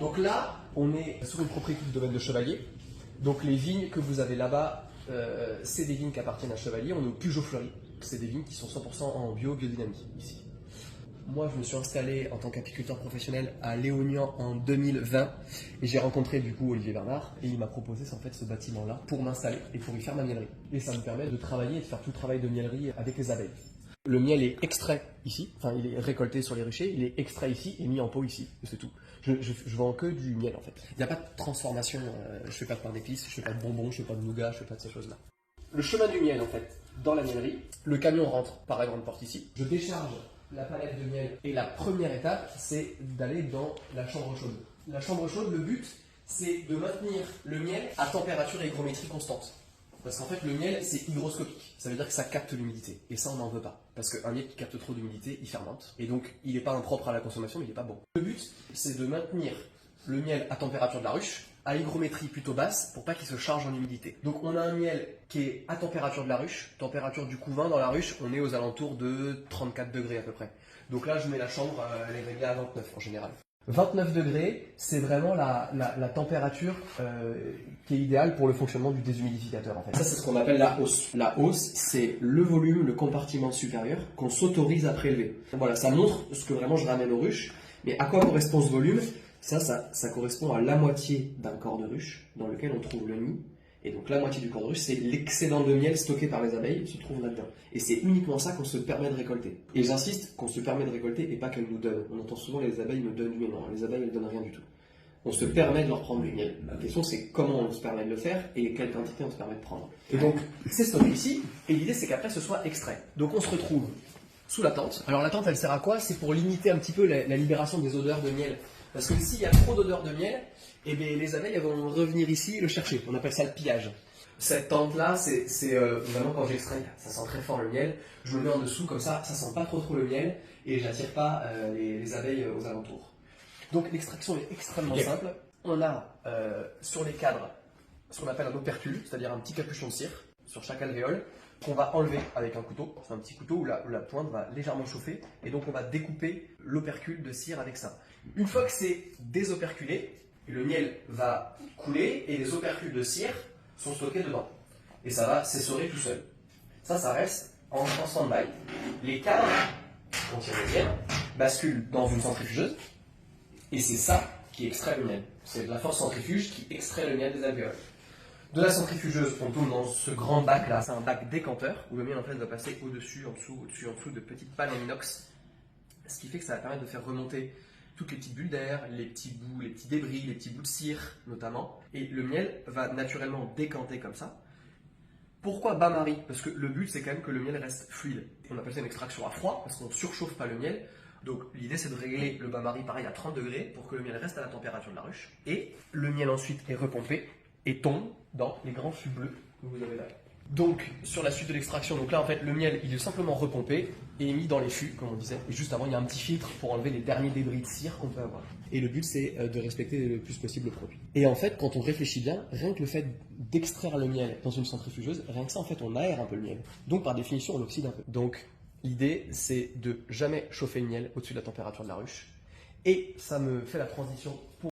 Donc là, on est sur une propriété du domaine de Chevalier. Donc les vignes que vous avez là-bas, c'est des vignes qui appartiennent à Chevalier. On est au Pugeot-Fleury. C'est des vignes qui sont 100% en biodynamie ici. Moi, je me suis installé en tant qu'apiculteur professionnel à Léognan en 2020 et j'ai rencontré du coup Olivier Bernard et il m'a proposé en fait ce bâtiment-là pour m'installer et pour y faire ma miellerie. Et ça me permet de travailler et de faire tout le travail de miellerie avec les abeilles. Le miel est extrait ici, enfin il est récolté sur les ruchers, il est extrait ici et mis en pot ici, c'est tout. Je vends que du miel en fait. Il n'y a pas de transformation, je fais pas de pain d'épices, je fais pas de bonbons, je fais pas de nougat, je fais pas de ces choses-là. Le chemin du miel en fait, dans la miellerie, le camion rentre par la grande porte ici, je décharge la palette de miel et la première étape c'est d'aller dans la chambre chaude. La chambre chaude, le but c'est de maintenir le miel à température et hygrométrie constante. Parce qu'en fait, le miel, c'est hygroscopique. Ça veut dire que ça capte l'humidité. Et ça, on n'en veut pas. Parce qu'un miel qui capte trop d'humidité, il fermente. Et donc, il n'est pas impropre à la consommation, mais il n'est pas bon. Le but, c'est de maintenir le miel à température de la ruche, à hygrométrie plutôt basse, pour pas qu'il se charge en humidité. Donc, on a un miel qui est à température de la ruche. Température du couvain dans la ruche, on est aux alentours de 34 degrés à peu près. Donc là, je mets la chambre, elle est réglée à 29 en général. 29 degrés, c'est vraiment la température qui est idéale pour le fonctionnement du déshumidificateur en fait. Ça, c'est ce qu'on appelle la hausse. La hausse, c'est le volume, le compartiment supérieur qu'on s'autorise à prélever. Voilà, ça montre ce que vraiment je ramène aux ruches. Mais à quoi correspond ce volume? Ça correspond à la moitié d'un corps de ruche dans lequel on trouve le nid. Et donc la moitié du corps de ruche, c'est l'excédent de miel stocké par les abeilles qui se trouve là-dedans. Et c'est uniquement ça qu'on se permet de récolter. Et j'insiste qu'on se permet de récolter et pas qu'elles nous donnent. On entend souvent les abeilles me donnent du miel. Non, les abeilles elles donnent rien du tout. On se permet de leur prendre du miel. La question c'est comment on se permet de le faire et quelle quantité on se permet de prendre. Et donc c'est stocké ici et l'idée c'est qu'après ce soit extrait. Donc on se retrouve sous la tente. Alors la tente elle sert à quoi? C'est pour limiter un petit peu la libération des odeurs de miel. Parce que s'il y a trop d'odeurs de miel, eh bien, les abeilles elles vont revenir ici le chercher. On appelle ça le pillage. Cette tente-là, c'est vraiment quand j'extrais, ça sent très fort le miel. Je me mets en dessous comme ça sent pas trop le miel et j'attire pas les abeilles aux alentours. Donc l'extraction est extrêmement simple. On a sur les cadres ce qu'on appelle un opercule, c'est-à-dire un petit capuchon de cire sur chaque alvéole qu'on va enlever avec un couteau. C'est un petit couteau où la pointe va légèrement chauffer et donc on va découper l'opercule de cire avec ça. Une fois que c'est désoperculé, le miel va couler et les opercules de cire sont stockés dedans. Et ça va s'essorer tout seul. Ça reste en stand-by. Les cadres qui contiennent le miel basculent dans une centrifugeuse et c'est ça qui extrait le miel. C'est la force centrifuge qui extrait le miel des alvéoles. De la centrifugeuse, on tourne dans ce grand bac là, c'est un bac décanteur où le miel en fait va passer au-dessus, en dessous de petites pannes en inox. Ce qui fait que ça va permettre de faire remonter toutes les petites bulles d'air, les petits bouts, les petits débris, les petits bouts de cire notamment. Et le miel va naturellement décanter comme ça. Pourquoi bain-marie? Parce que le but c'est quand même que le miel reste fluide. On appelle ça une extraction à froid parce qu'on ne surchauffe pas le miel. Donc l'idée c'est de régler le bain-marie pareil à 30 degrés pour que le miel reste à la température de la ruche. Et le miel ensuite est repompé et tombe dans les grands fûts bleus que vous avez là. Donc sur la suite de l'extraction, donc là en fait le miel il est simplement repompé et mis dans les fûts comme on disait. Et juste avant il y a un petit filtre pour enlever les derniers débris de cire qu'on peut avoir. Et le but c'est de respecter le plus possible le produit. Et en fait quand on réfléchit bien, rien que le fait d'extraire le miel dans une centrifugeuse, rien que ça en fait on aère un peu le miel. Donc par définition on l'oxyde un peu. Donc l'idée c'est de jamais chauffer le miel au-dessus de la température de la ruche. Et ça me fait la transition pour